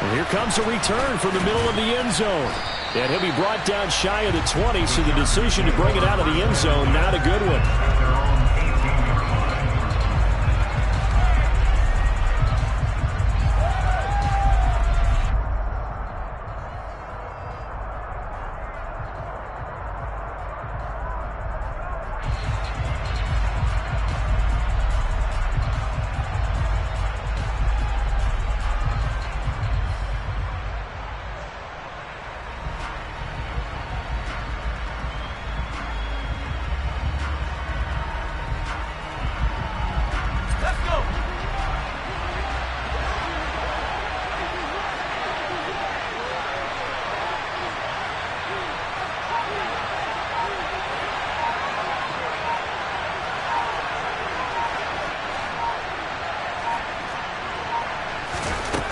And here comes a return from the middle of the end zone. And he'll be brought down shy of the 20, so the decision to bring it out of the end zone, not a good one.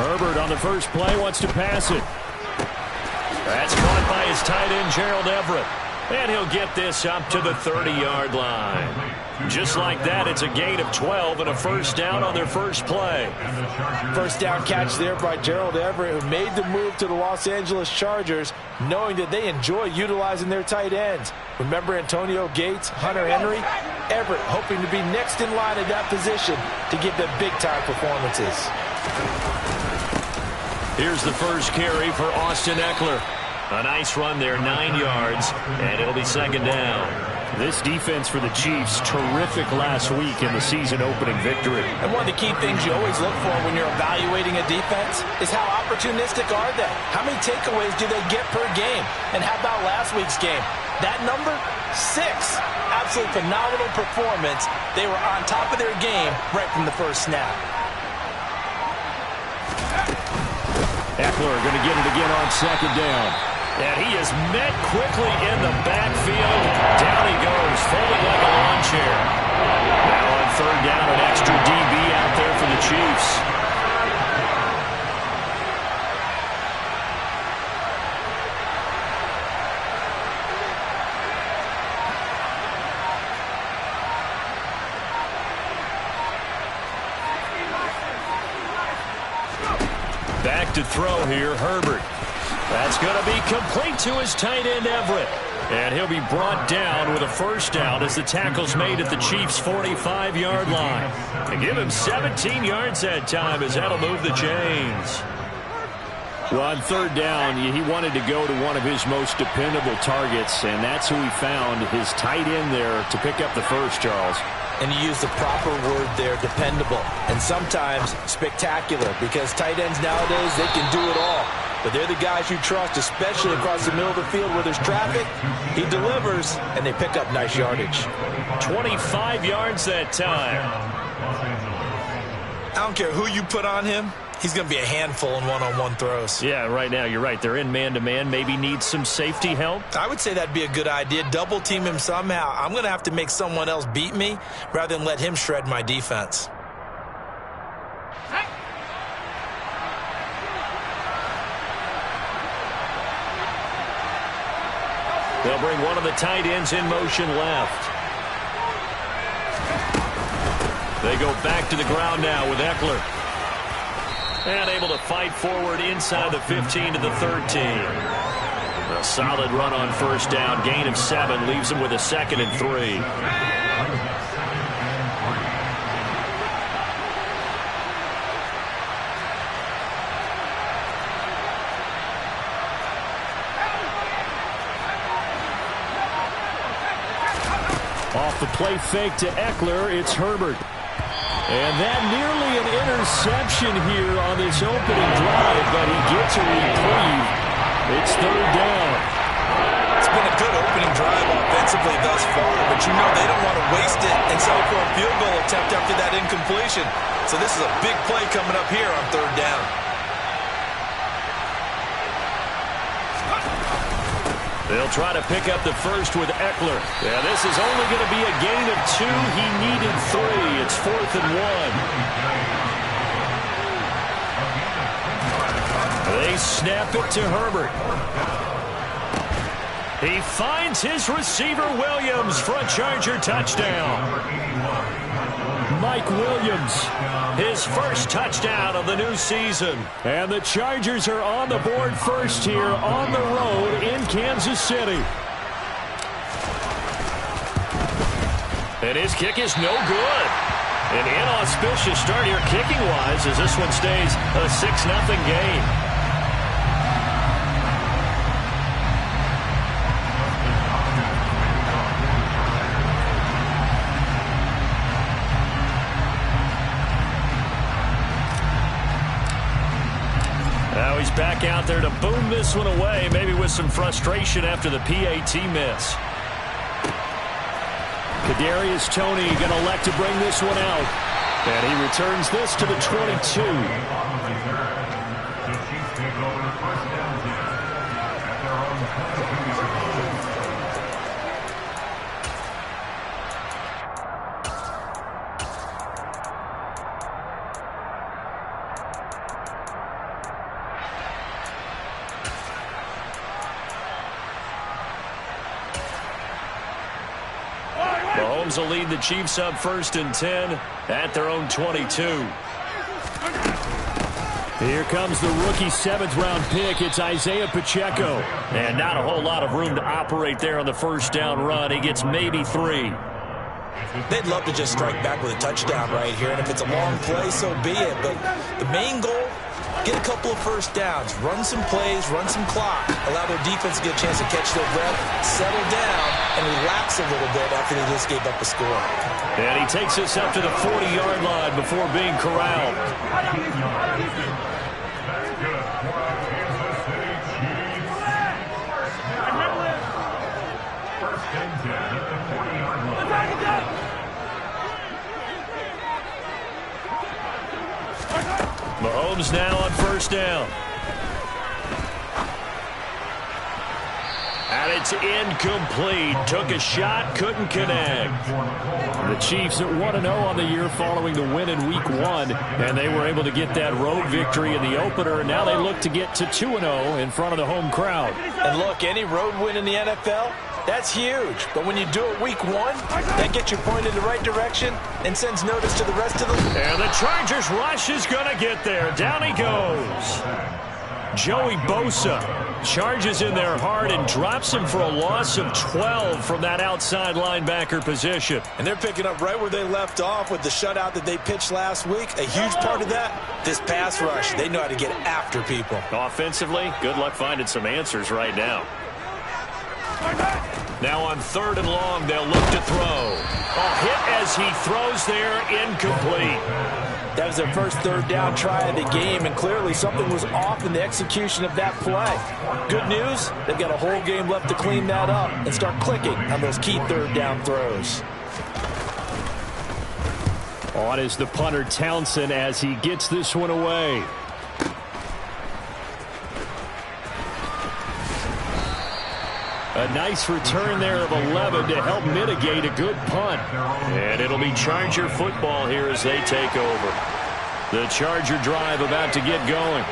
Herbert on the first play wants to pass it. That's caught by his tight end, Gerald Everett. And he'll get this up to the 30-yard line. Just like that, it's a gain of 12 and a first down on their first play. First down catch there by Gerald Everett, who made the move to the Los Angeles Chargers, knowing that they enjoy utilizing their tight ends. Remember Antonio Gates, Hunter Henry? Everett hoping to be next in line at that position to give them big-time performances. Here's the first carry for Austin Ekeler. A nice run there, 9 yards, and it'll be second down. This defense for the Chiefs, terrific last week in the season-opening victory. And one of the key things you always look for when you're evaluating a defense is how opportunistic are they? How many takeaways do they get per game? And how about last week's game? That number, 6. Absolutely phenomenal performance. They were on top of their game right from the first snap. Ekeler going to get it again on second down. And he is met quickly in the backfield. Down he goes, folding like a lawn chair. Now on third down, an extra DB out there for the Chiefs. Back to throw here, Herbert. That's going to be complete to his tight end, Everett. And he'll be brought down with a first down as the tackle's made at the Chiefs' 45-yard line. And give him 17 yards that time as that'll move the chains. Well, on third down, he wanted to go to one of his most dependable targets, and that's who he found, his tight end there, to pick up the first, Charles. And you use the proper word there, dependable, and sometimes spectacular, because tight ends nowadays, they can do it all. But they're the guys you trust, especially across the middle of the field where there's traffic. He delivers, and they pick up nice yardage. 25 yards that time. I don't care who you put on him. He's going to be a handful in one-on-one throws. Yeah, right now, you're right. They're in man-to-man. Maybe needs some safety help. I would say that'd be a good idea. Double-team him somehow. I'm going to have to make someone else beat me rather than let him shred my defense. They'll bring one of the tight ends in motion left. They go back to the ground now with Ekeler. And able to fight forward inside the 15 to the 13. A solid run on first down. Gain of 7 leaves him with a 2nd and 3. Off the play fake to Ekeler, it's Herbert. And that nearly an interception here on this opening drive, but he gets a reprieve. It's third down. It's been a good opening drive offensively thus far, but you know they don't want to waste it and settle for a field goal attempt after that incompletion. So this is a big play coming up here on third down. They'll try to pick up the first with Ekeler. Yeah, this is only going to be a gain of 2. He needed 3. It's 4th and 1. They snap it to Herbert. He finds his receiver, Williams, for a Charger touchdown. Mike Williams. His first touchdown of the new season. And the Chargers are on the board first here on the road in Kansas City. And his kick is no good. An inauspicious start here kicking-wise as this one stays a 6-0 game. Now he's back out there to boom this one away, maybe with some frustration after the PAT miss. Kadarius Toney going to elect to bring this one out. And he returns this to the 22. Mahomes will lead the Chiefs up 1st and 10 at their own 22. Here comes the rookie 7th-round pick. It's Isaiah Pacheco. And not a whole lot of room to operate there on the first down run. He gets maybe 3. They'd love to just strike back with a touchdown right here. And if it's a long play, so be it. But the main goal, get a couple of first downs, run some plays, run some clock, allow their defense to get a chance to catch their breath, settle down, and relax a little bit after they just gave up a score. And he takes us up to the 40-yard line before being corralled. Mahomes now on first down. And it's incomplete. Took a shot, couldn't connect. The Chiefs at 1-0 on the year following the win in Week 1. And they were able to get that road victory in the opener. And now they look to get to 2-0 in front of the home crowd. And look, any road win in the NFL, that's huge. But when you do it Week 1, that gets you pointed in the right direction and sends notice to the rest of them. And the Chargers rush is going to get there. Down he goes. Joey Bosa charges in there hard and drops him for a loss of 12 from that outside linebacker position. And they're picking up right where they left off with the shutout that they pitched last week. A huge part of that, this pass rush. They know how to get after people. Offensively, good luck finding some answers right now. Now on 3rd and long, they'll look to throw. A hit as he throws there, incomplete. That was their first 3rd down try of the game, and clearly something was off in the execution of that play. Good news, they've got a whole game left to clean that up and start clicking on those key 3rd down throws. On is the punter Townsend as he gets this one away. A nice return there of 11 to help mitigate a good punt. And it'll be Charger football here as they take over. The Charger drive about to get going.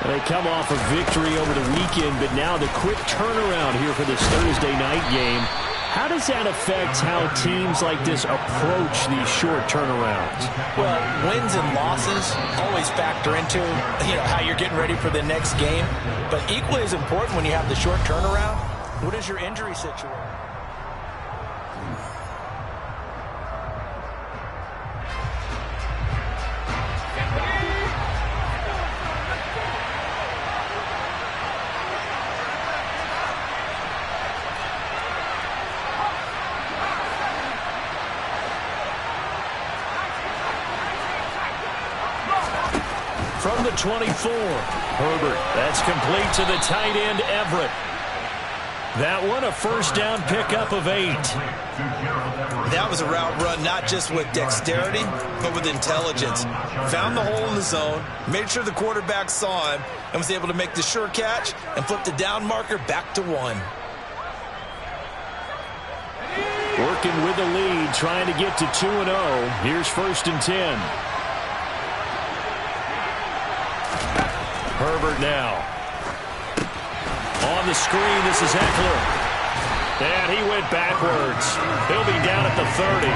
They come off a victory over the weekend, but now the quick turnaround here for this Thursday night game. How does that affect how teams like this approach these short turnarounds? Well, wins and losses always factor into, how you're getting ready for the next game. But equally as important when you have the short turnaround, what is your injury situation? From the 24, Herbert. That's complete to the tight end, Everett. That one, a first down pickup of 8. That was a route run not just with dexterity, but with intelligence. Found the hole in the zone, made sure the quarterback saw him, and was able to make the sure catch and flip the down marker back to 1. Working with the lead, trying to get to 2-0. Here's 1st and 10. Herbert now. On the screen, this is Eckler. And he went backwards. He'll be down at the 30.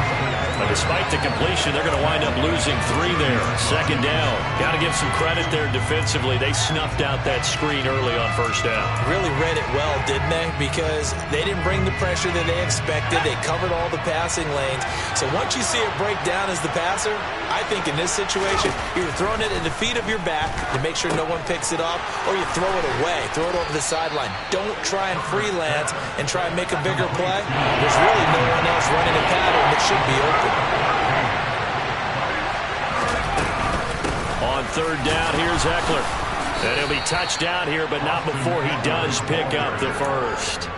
But despite the completion, they're going to wind up losing 3 there. Second down. Got to give some credit there defensively. They snuffed out that screen early on first down. Really read it well, didn't they? Because they didn't bring the pressure that they expected. They covered all the passing lanes. So once you see it break down as the passer, I think in this situation, you're throwing it in the feet of your back to make sure no one picks it up, or you throw it away, throw it over the sideline. Don't try and freelance and try and make a bigger play. There's really no one else running a pattern that should be open. On third down, here's Eckler. And he'll be touched down here, but not before he does pick up the first.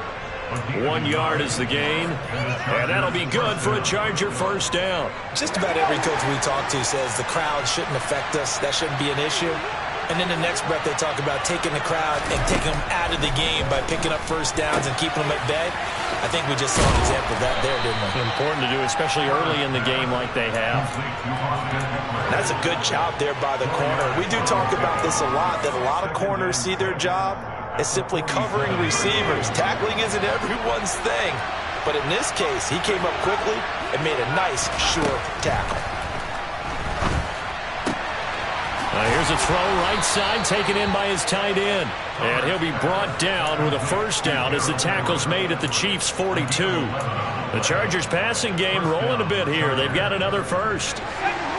1 yard is the gain, and that'll be good for a Charger first down. Just about every coach we talk to says the crowd shouldn't affect us. That shouldn't be an issue. And in the next breath, they talk about taking the crowd and taking them out of the game by picking up first downs and keeping them at bay. I think we just saw an example of that there, didn't we? Important to do, especially early in the game like they have. That's a good job there by the corner. We do talk about this a lot, that a lot of corners see their job as simply covering receivers. Tackling isn't everyone's thing. But in this case, he came up quickly and made a nice, sure tackle. Here's a throw right side taken in by his tight end. And he'll be brought down with a first down as the tackle's made at the Chiefs' 42. The Chargers passing game rolling a bit here. They've got another first.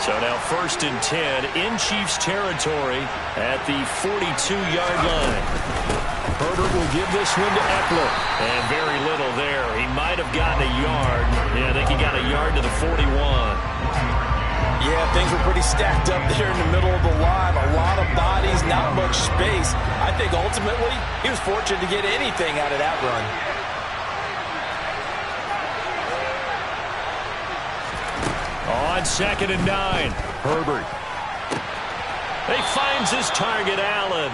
So now 1st and 10 in Chiefs territory at the 42-yard line. Herbert will give this one to Eckler. And very little there. He might have gotten a yard. Yeah, I think he got a yard to the 41. Yeah, things were pretty stacked up there in the middle of the line. A lot of bodies, not much space. I think ultimately he was fortunate to get anything out of that run. On 2nd and 9, Herbert. He finds his target, Allen.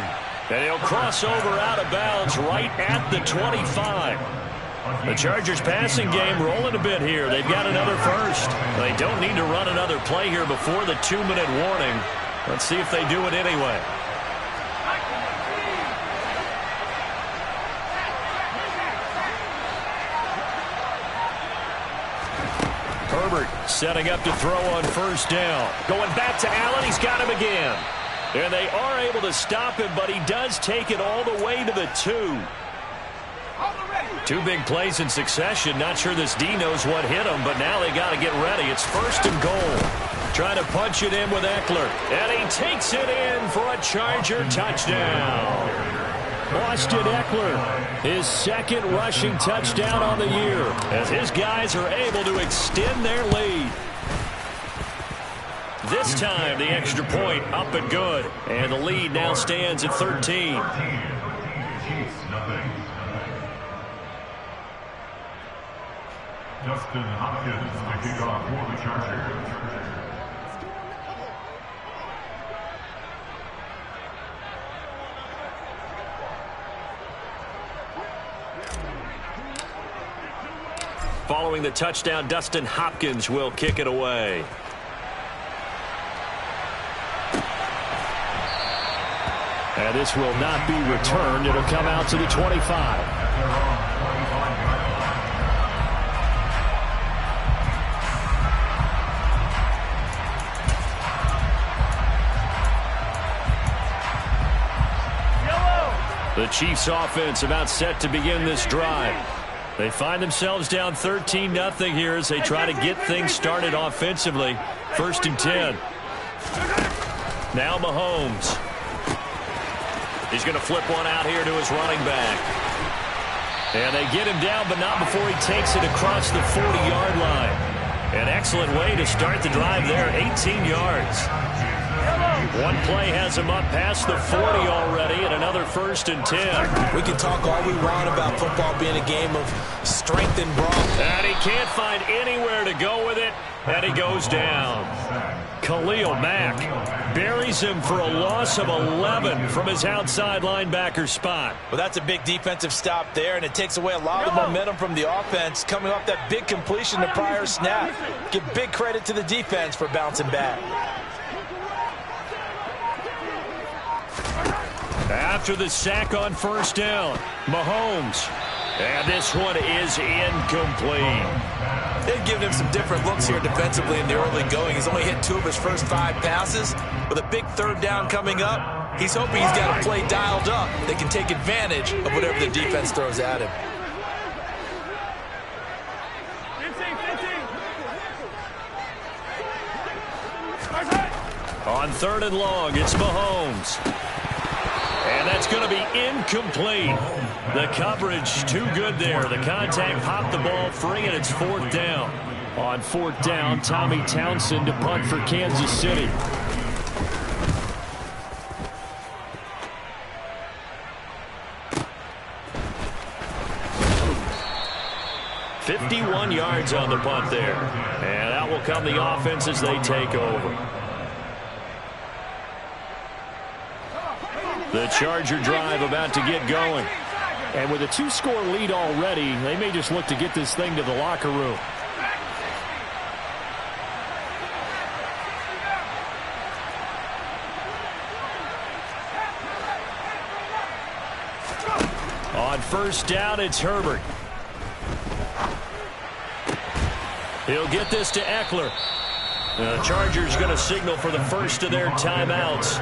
And he'll cross over out of bounds right at the 25. The Chargers passing game rolling a bit here. They've got another first. They don't need to run another play here before the 2-minute warning. Let's see if they do it anyway. Herbert setting up to throw on first down. Going back to Allen. He's got him again. And they are able to stop him, but he does take it all the way to the 2. 2 big plays in succession. Not sure this D knows what hit him, but now they got to get ready. It's 1st and goal. Trying to punch it in with Eckler. And he takes it in for a Charger touchdown. Austin Eckler, his 2nd rushing touchdown on the year, as his guys are able to extend their lead. This time, the extra point up and good. And the lead now stands at 13. Dustin Hopkins to kick off for the Chargers. Following the touchdown, Dustin Hopkins will kick it away. And this will not be returned. It'll come out to the 25. The Chiefs offense about set to begin this drive. They find themselves down 13-0 here as they try to get things started offensively. 1st and 10. Now Mahomes. He's going to flip one out here to his running back. And they get him down, but not before he takes it across the 40-yard line. An excellent way to start the drive there, 18 yards. One play has him up past the 40 already, and another 1st and 10. We can talk all we want about football being a game of strength and brawn. And he can't find anywhere to go with it, and he goes down. Khalil Mack buries him for a loss of 11 from his outside linebacker spot. Well, that's a big defensive stop there, and it takes away a lot of the momentum from the offense coming off that big completion the prior snap. Give big credit to the defense for bouncing back. After the sack on 1st down, Mahomes And this one is incomplete. They've given him some different looks here defensively in the early going. He's only hit 2 of his first 5 passes. With a big third down coming up, he's hoping he's got a play dialed up that can take advantage of whatever the defense throws at him. On 3rd and long, it's Mahomes. And that's going to be incomplete. The coverage too good there. The contact popped the ball free, and it's 4th down. On 4th down, Tommy Townsend to punt for Kansas City. "51 yards on the punt there. And out will come the offense as they take over. The Charger drive about to get going. And with a 2-score lead already, they may just look to get this thing to the locker room. On 1st down, it's Herbert. He'll get this to Eckler. The Chargers going to signal for the first of their timeouts,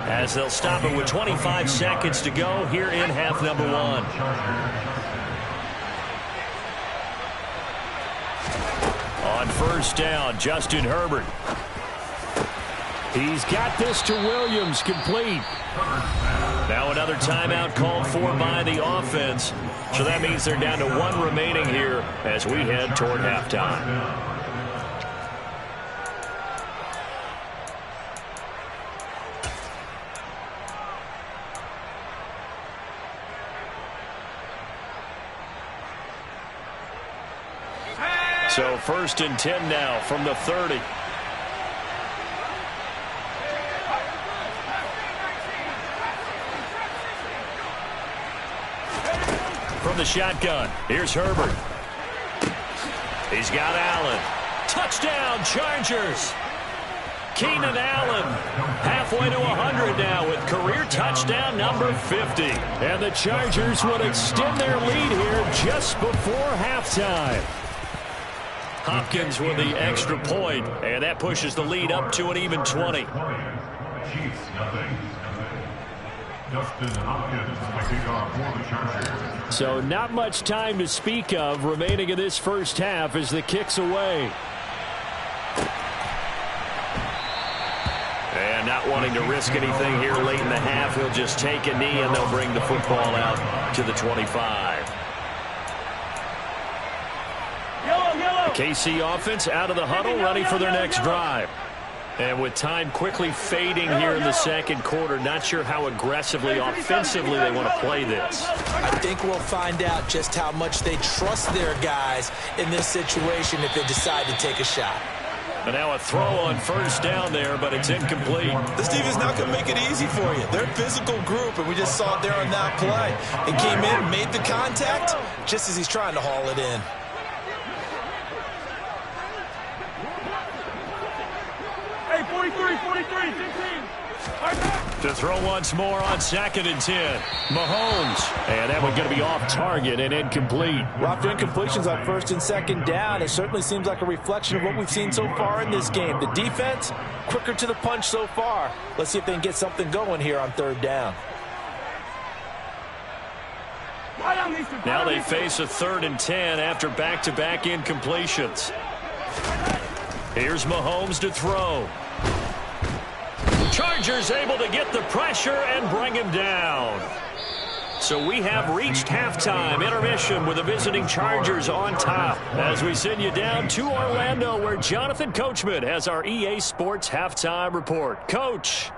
as they'll stop it with 25 seconds to go here in half number 1. On 1st down, Justin Herbert. He's got this to Williams, complete. Now another timeout called for by the offense. So that means they're down to 1 remaining here as we head toward halftime. So 1st and 10 now from the 30. From the shotgun, here's Herbert. He's got Allen. Touchdown, Chargers. Keenan Allen halfway to 100 now with career touchdown number 50. And the Chargers would extend their lead here just before halftime. Hopkins with the extra point, and that pushes the lead up to an even 20. Chiefs, nothing. Justin Hopkins, the kickoff for the Chargers. So not much time to speak of remaining in this first half as the kick's away. And not wanting to risk anything here late in the half, he'll just take a knee and they'll bring the football out to the 25. The KC offense out of the huddle, ready for their next drive. And with time quickly fading here in the second quarter, not sure how aggressively, offensively they want to play this. I think we'll find out just how much they trust their guys in this situation if they decide to take a shot. And now a throw on 1st down there, but it's incomplete. This defense not going to make it easy for you. They're a physical group, and we just saw it there on that play. It came in, made the contact, just as he's trying to haul it in. Hey, 43, 16. To throw once more on 2nd and 10. Mahomes. And that one's going to be off target and incomplete. Well, after incompletions on 1st and 2nd down, it certainly seems like a reflection of what we've seen so far in this game. The defense, quicker to the punch so far. Let's see if they can get something going here on 3rd down. Now they face a 3rd and 10 after back-to-back incompletions. Here's Mahomes to throw. Chargers able to get the pressure and bring him down. So we have reached halftime intermission with the visiting Chargers on top as we send you down to Orlando where Jonathan Coachman has our EA Sports halftime report. Coach.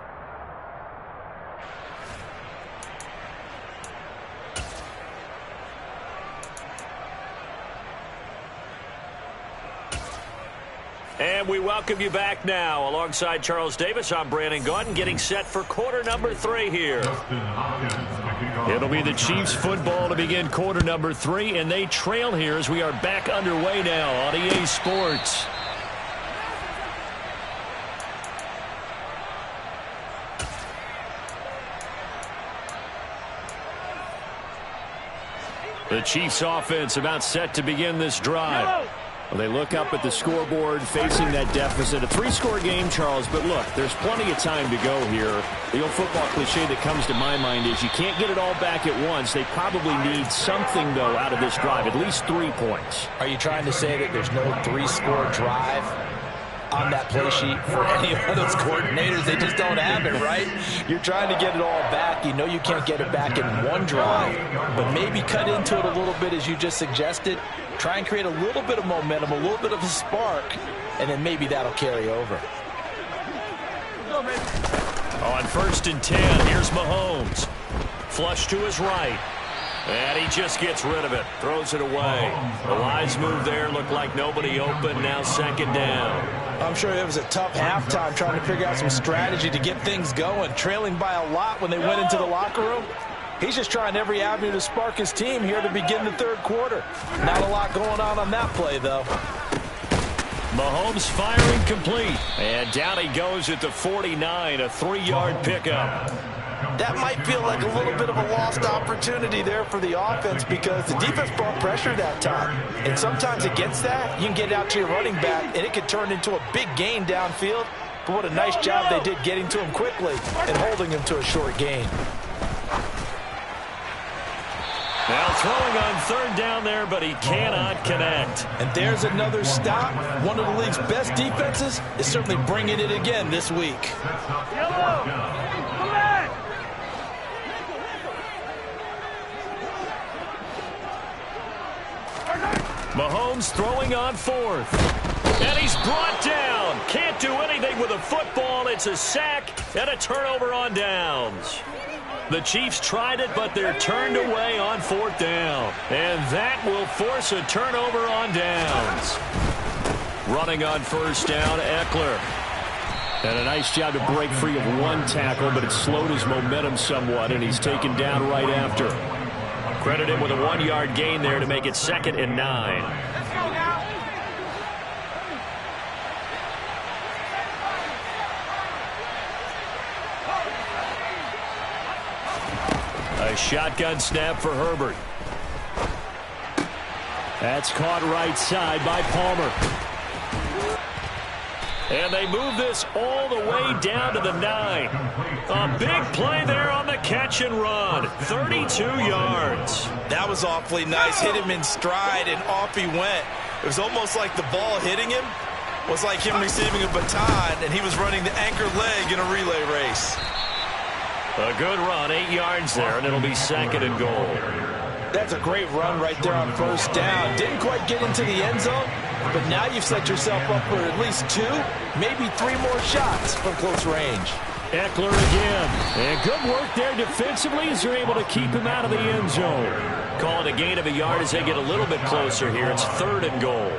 And we welcome you back now. Alongside Charles Davis, I'm Brandon Gaudin, getting set for quarter number 3 here. It'll be the Chiefs football to begin quarter number 3, and they trail here as we are back underway now on EA Sports. The Chiefs offense about set to begin this drive. Well, they look up at the scoreboard facing that deficit. A 3-score game, Charles, but look, there's plenty of time to go here. The old football cliche that comes to my mind is you can't get it all back at once. They probably need something, though, out of this drive, at least 3 points. Are you trying to say that there's no 3-score drive on that play sheet for any of those coordinators? They just don't have it, right? You're trying to get it all back. You know you can't get it back in one drive, but maybe cut into it a little bit as you just suggested. Try and create a little bit of momentum, a little bit of a spark, and then maybe that'll carry over. On 1st and 10, here's Mahomes. Flush to his right. And he just gets rid of it. Throws it away. The wise move there. Looked like nobody open. Now 2nd down. I'm sure it was a tough halftime trying to figure out some strategy to get things going. Trailing by a lot when they went into the locker room. He's just trying every avenue to spark his team here to begin the 3rd quarter. Not a lot going on that play, though. Mahomes firing complete. And down he goes at the 49, a 3-yard pickup. That might feel like a little bit of a lost opportunity there for the offense because the defense brought pressure that time. And sometimes against that, you can get out to your running back, and it could turn into a big gain downfield. But what a nice job they did getting to him quickly and holding him to a short gain. Now throwing on 3rd down there, but he cannot connect. And there's another stop. One of the league's best defenses is certainly bringing it again this week. Mahomes throwing on 4th. And he's brought down. Can't do anything with a football. It's a sack and a turnover on downs. The Chiefs tried it, but they're turned away on 4th down. And that will force a turnover on downs. Running on 1st down, Eckler. And a nice job to break free of 1 tackle, but it slowed his momentum somewhat, and he's taken down right after. Credit him with a 1-yard gain there to make it 2nd and 9. A shotgun snap for Herbert. That's caught right side by Palmer. And they move this all the way down to the 9. A big play there on the catch and run. 32 yards. That was awfully nice. Hit him in stride, and off he went. It was almost like the ball hitting him was like him receiving a baton, and he was running the anchor leg in a relay race. A good run, 8 yards there, and it'll be 2nd and goal. That's a great run right there on 1st down. Didn't quite get into the end zone, but now you've set yourself up for at least 2, maybe 3 more shots from close range. Eckler again. And good work there defensively as they're able to keep him out of the end zone. Call it a gain of a yard as they get a little bit closer here. It's 3rd and goal.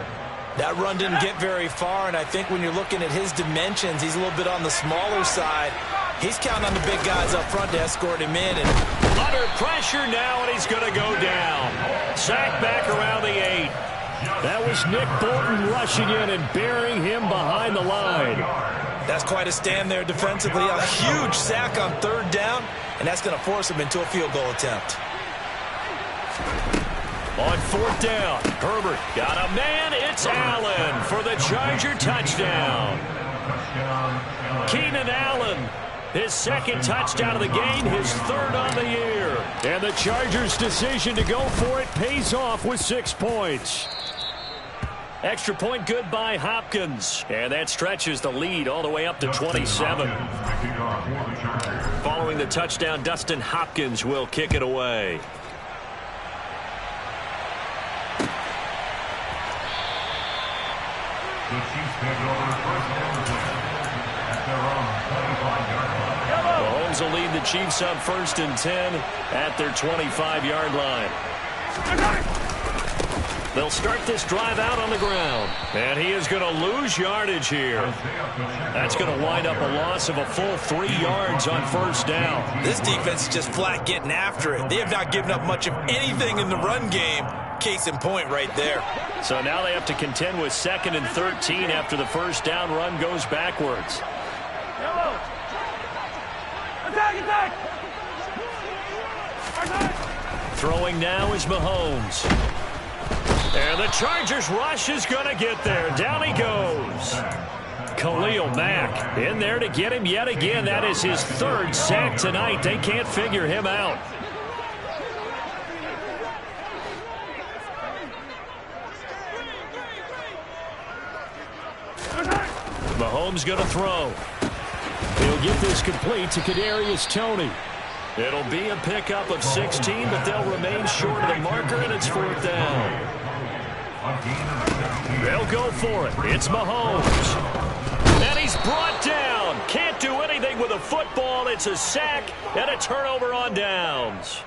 That run didn't get very far, and I think when you're looking at his dimensions, he's a little bit on the smaller side. He's counting on the big guys up front to escort him in. And under pressure now, and he's going to go down. Sacked back around the 8. That was Nick Bolton rushing in and burying him behind the line. That's quite a stand there defensively. A huge sack on 3rd down, and that's going to force him into a field goal attempt. On 4th down, Herbert got a man. It's Allen for the Charger touchdown. Keenan Allen, his 2nd touchdown of the game, his 3rd on the year. And the Chargers' decision to go for it pays off with 6 points. Extra point good by Hopkins. And that stretches the lead all the way up to 27. Following the touchdown, Dustin Hopkins will kick it away. The Chiefs take it over 1st and 10 at their own 25-yard line. Mahomes will lead the Chiefs on 1st and 10 at their 25-yard line. They'll start this drive out on the ground. And he is going to lose yardage here. That's going to wind up a loss of a full 3 yards on 1st down. This defense is just flat getting after it. They have not given up much of anything in the run game. Case in point right there. So now they have to contend with 2nd and 13 after the 1st down run goes backwards. Attack, attack! Throwing now is Mahomes. And the Chargers rush is going to get there. Down he goes. Khalil Mack in there to get him yet again. That is his third sack tonight. They can't figure him out. Mahomes going to throw. He'll get this complete to Kadarius Toney. It'll be a pickup of 16, but they'll remain short of the marker, and it's 4th down. They'll go for it. It's Mahomes. And he's brought down. Can't do anything with a football. It's a sack and a turnover on downs.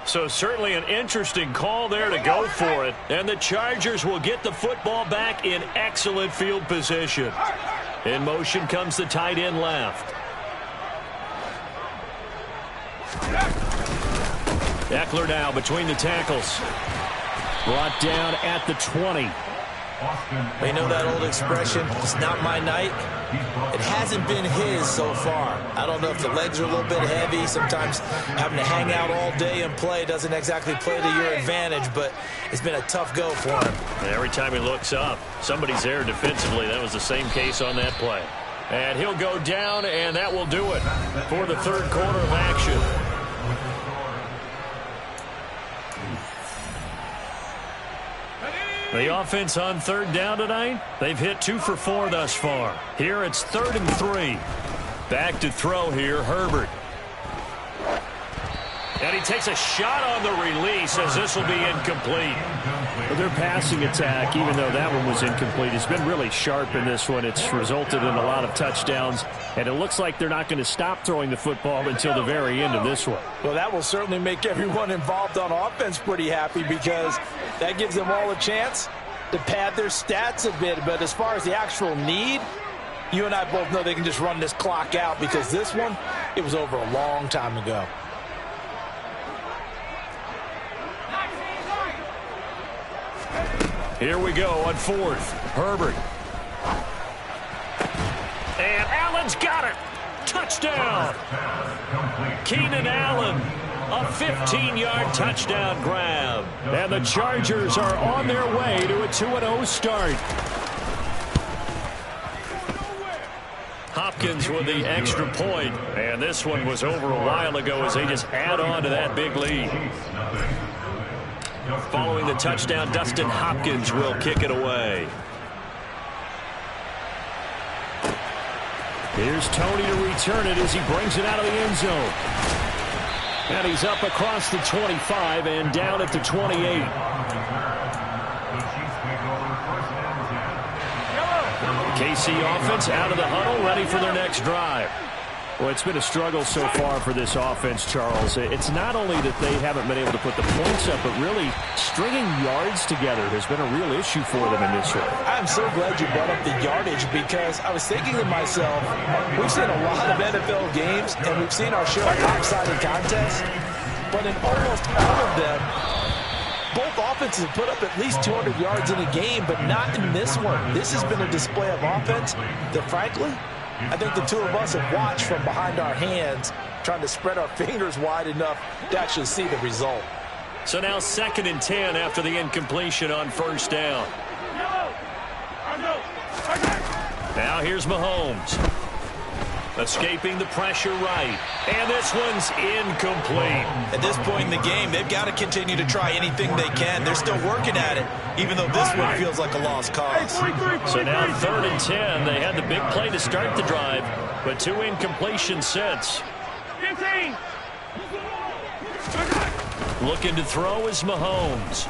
So certainly an interesting call there to go for it. And the Chargers will get the football back in excellent field position. In motion comes the tight end left. Eckler now between the tackles. Brought down at the 20. You know that old expression, it's not my night? It hasn't been his so far. I don't know if the legs are a little bit heavy. Sometimes having to hang out all day and play doesn't exactly play to your advantage, but it's been a tough go for him. And every time he looks up, somebody's there defensively. That was the same case on that play. And he'll go down, and that will do it for the third quarter of action. The offense on third down tonight, they've hit 2 for 4 thus far. Here it's 3rd and 3. Back to throw here, Herbert. And he takes a shot on the release as this will be incomplete. Well, their passing attack, even though that one was incomplete, has been really sharp in this one. It's resulted in a lot of touchdowns, and it looks like they're not going to stop throwing the football until the very end of this one. Well, that will certainly make everyone involved on offense pretty happy because that gives them all a chance to pad their stats a bit. But as far as the actual need, you and I both know they can just run this clock out because this one, it was over a long time ago. Here we go on 4th. Herbert. And Allen's got it. Touchdown. Keenan Allen. A 15-yard touchdown grab. And the Chargers are on their way to a 2-0 start. Hopkins with the extra point. And this one was over a while ago as they just add on to that big lead. Following the touchdown, Dustin Hopkins will kick it away. Here's Toney to return it as he brings it out of the end zone. And he's up across the 25 and down at the 28. KC offense out of the huddle, ready for their next drive. Well, it's been a struggle so far for this offense, Charles. It's not only that they haven't been able to put the points up, but really stringing yards together has been a real issue for them in this one. I'm so glad you brought up the yardage because I was thinking to myself, we've seen a lot of NFL games and we've seen our share of lopsided contests, but in almost all of them, both offenses have put up at least 200 yards in a game, but not in this one. This has been a display of offense that, frankly, I think the two of us have watched from behind our hands, trying to spread our fingers wide enough to actually see the result. So now 2nd and 10 after the incompletion on 1st down. Now here's Mahomes. Escaping the pressure right. And this one's incomplete. At this point in the game, they've got to continue to try anything they can. They're still working at it, even though this one feels like a lost cause. So now 3rd and 10. They had the big play to start the drive, but 2 incompletions since. 15. Looking to throw is Mahomes.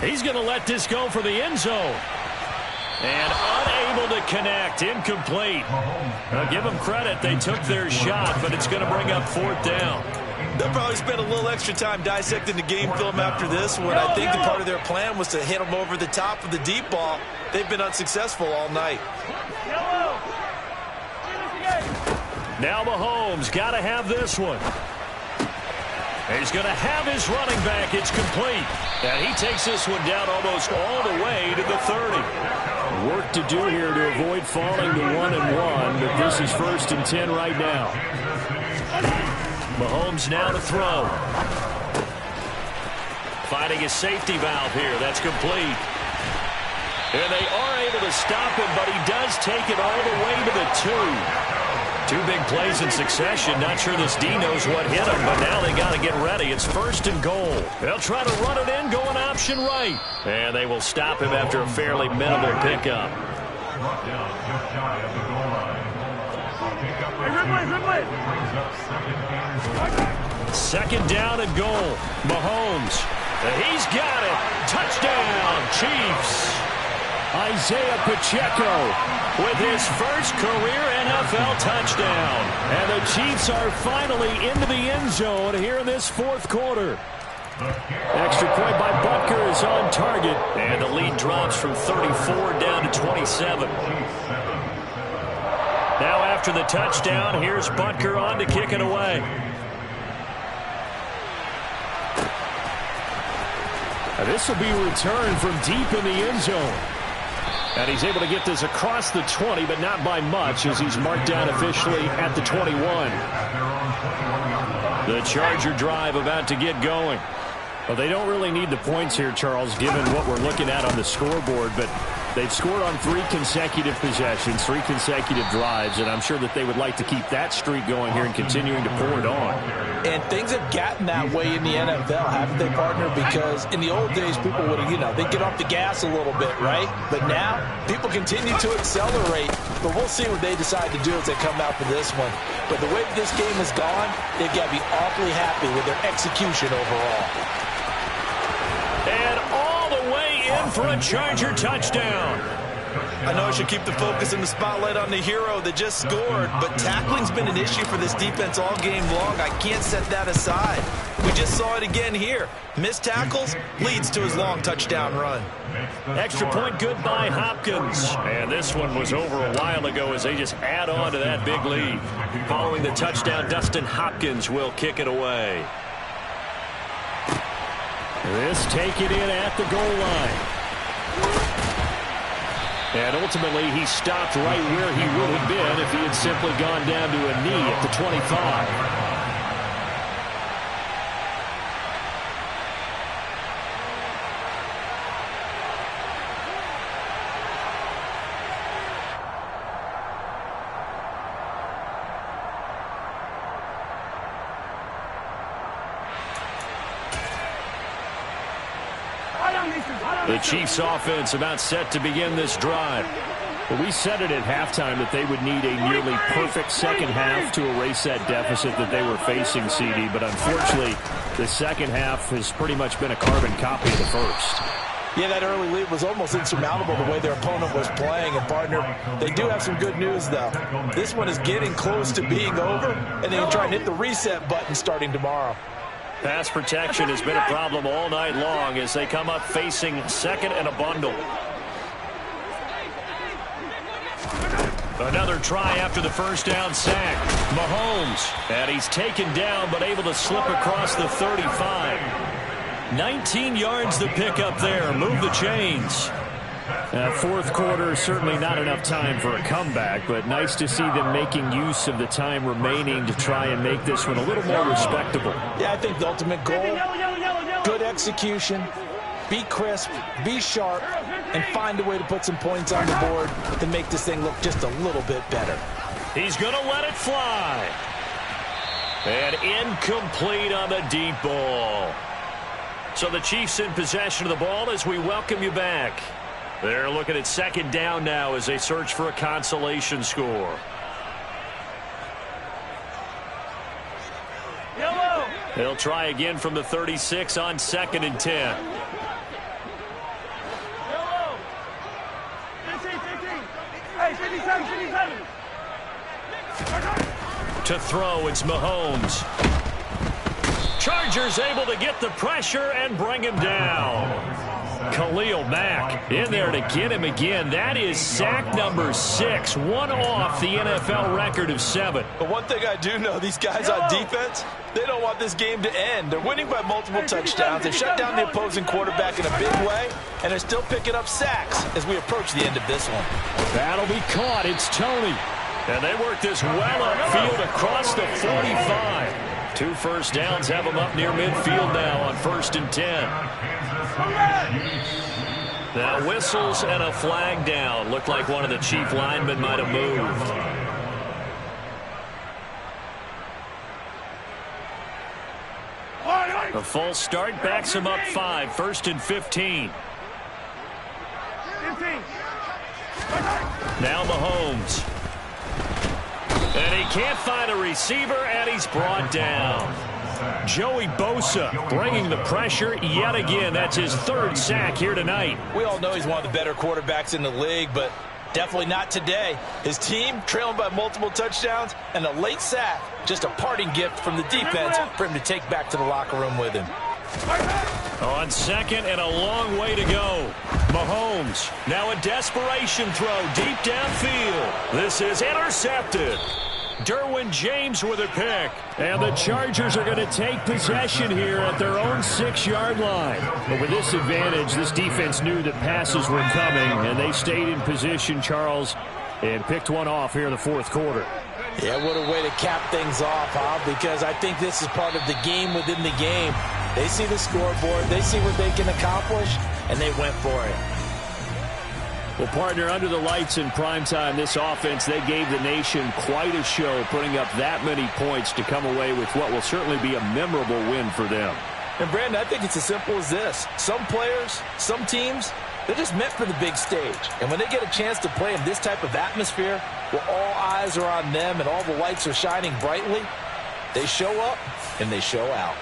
He's going to let this go for the end zone. And unable to connect. Incomplete. Now give them credit. They took their shot, but it's going to bring up 4th down. They'll probably spend a little extra time dissecting the game film after this one. I think the part of their plan was to hit them over the top of the deep ball. They've been unsuccessful all night. Now Mahomes got to have this one. He's going to have his running back. It's complete. And he takes this one down almost all the way to the 30. Work to do here to avoid falling to 1-1, but this is 1st and 10 right now. Mahomes now to throw. finding a safety valve here. That's complete. And they are able to stop him, but he does take it all the way to the 2. 2 big plays in succession. Not sure this D knows what hit him, but now they got to get ready. It's 1st and goal. They'll try to run it in, going option right. And they will stop him after a fairly minimal pickup. Brought down just shy of the goal line. Pickup brings up 2nd and goal. 2nd down and goal. Mahomes. He's got it. Touchdown, Chiefs. Isaiah Pacheco with his first career NFL touchdown. And the Chiefs are finally into the end zone here in this 4th quarter. Extra point by Butker is on target. And the lead drops from 34 down to 27. Now after the touchdown, here's Butker on to kick it away. This will be returned from deep in the end zone. And he's able to get this across the 20, but not by much, as he's marked down officially at the 21. The Charger drive about to get going. Well, they don't really need the points here, Charles, given what we're looking at on the scoreboard, but they've scored on 3 consecutive possessions, 3 consecutive drives, and I'm sure that they would like to keep that streak going here and continuing to pour it on. And things have gotten that way in the NFL, haven't they, partner? Because in the old days, people would have, they'd get off the gas a little bit, right? But now, people continue to accelerate. But we'll see what they decide to do as they come out for this one. But the way this game has gone, they've got to be awfully happy with their execution overall. And all the way in for a Charger touchdown. I know I should keep the focus and the spotlight on the hero that just scored, but tackling's been an issue for this defense all game long. I can't set that aside. We just saw it again here. Missed tackles leads to his long touchdown run. Extra point good by Hopkins. And this one was over a while ago as they just add on to that big lead. Following the touchdown, Dustin Hopkins will kick it away. This take it in at the goal line. And ultimately, he stopped right where he would have been if he had simply gone down to a knee at the 25. The Chiefs offense about set to begin this drive. Well, we said it at halftime that they would need a nearly perfect second half to erase that deficit that they were facing, CD. But unfortunately, the second half has pretty much been a carbon copy of the first. Yeah, that early lead was almost insurmountable the way their opponent was playing. And, partner, they do have some good news, though. This one is getting close to being over, and they can try and hit the reset button starting tomorrow. Pass protection has been a problem all night long as they come up facing 2nd and a bundle. Another try after the first down sack. Mahomes, and he's taken down but able to slip across the 35. 19 yards the pickup there. Move the chains. 4th quarter, certainly not enough time for a comeback, but nice to see them making use of the time remaining to try and make this one a little more respectable. Yeah, I think the ultimate goal, good execution, be crisp, be sharp, and find a way to put some points on the board to make this thing look just a little bit better. He's going to let it fly. And incomplete on the deep ball. So the Chiefs in possession of the ball as we welcome you back. They're looking at 2nd down now as they search for a consolation score. Yellow. They'll try again from the 36 on 2nd and 10. Yellow. 15. Hey, 57. To throw, it's Mahomes. Chargers able to get the pressure and bring him down. Khalil Mack in there to get him again. That is sack number 6, one off the NFL record of 7. But one thing I do know, these guys on defense, they don't want this game to end. They're winning by multiple touchdowns. They've shut down the opposing quarterback in a big way, and they're still picking up sacks as we approach the end of this one. That'll be caught. It's Tony. And they work this well upfield across the 45. 2 first downs have them up near midfield now on 1st and 10. Now whistles and a flag down. Looked like one of the Chief linemen might have moved. A false start backs him up 5. 1st and 15. Now Mahomes. And he can't find a receiver, and he's brought down. Joey Bosa bringing the pressure yet again. That's his 3rd sack here tonight. We all know he's one of the better quarterbacks in the league, but definitely not today. His team trailing by multiple touchdowns, and a late sack. Just a parting gift from the defense for him to take back to the locker room with him. On 2nd and a long way to go. Mahomes, now a desperation throw deep downfield. This is intercepted. Derwin James with a pick. And the Chargers are going to take possession here at their own 6-yard line. But with this advantage, this defense knew that passes were coming, and they stayed in position, Charles, and picked one off here in the 4th quarter. Yeah, what a way to cap things off, huh? Because I think this is part of the game within the game. They see the scoreboard, they see what they can accomplish, and they went for it. Well, partner, under the lights in primetime, this offense, they gave the nation quite a show, putting up that many points to come away with what will certainly be a memorable win for them. And, Brandon, I think it's as simple as this. Some players, some teams, they're just meant for the big stage. And when they get a chance to play in this type of atmosphere, where all eyes are on them and all the lights are shining brightly, they show up and they show out.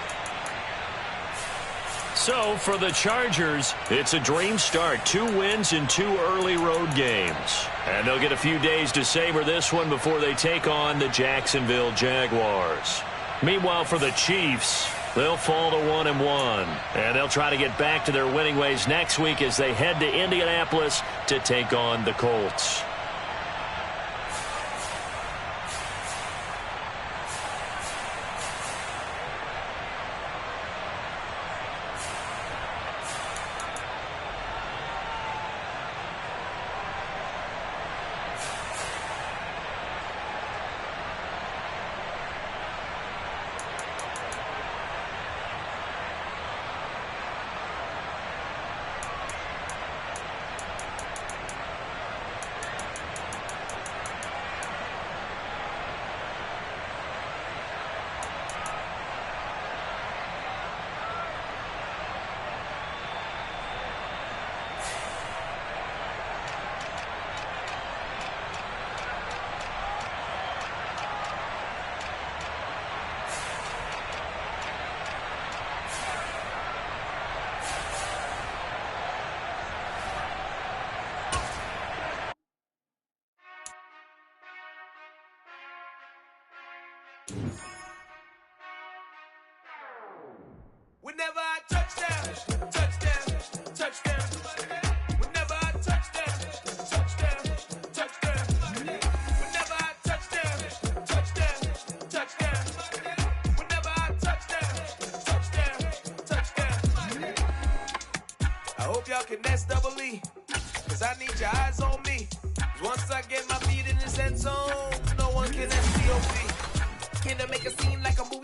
So, for the Chargers, it's a dream start. 2 wins in 2 early road games. And they'll get a few days to savor this one before they take on the Jacksonville Jaguars. Meanwhile, for the Chiefs, they'll fall to 1-1. And they'll try to get back to their winning ways next week as they head to Indianapolis to take on the Colts. Whenever I touchdown, touchdown, touchdown. Whenever I touchdown, touchdown, touchdown. Whenever I touchdown, touchdown, touchdown. Whenever I touchdown, touchdown, touchdown. I hope y'all can nest double E, cause I need your eyes on me. Once I get my feet in this end zone, no one can STOP. Can I make a scene like a movie?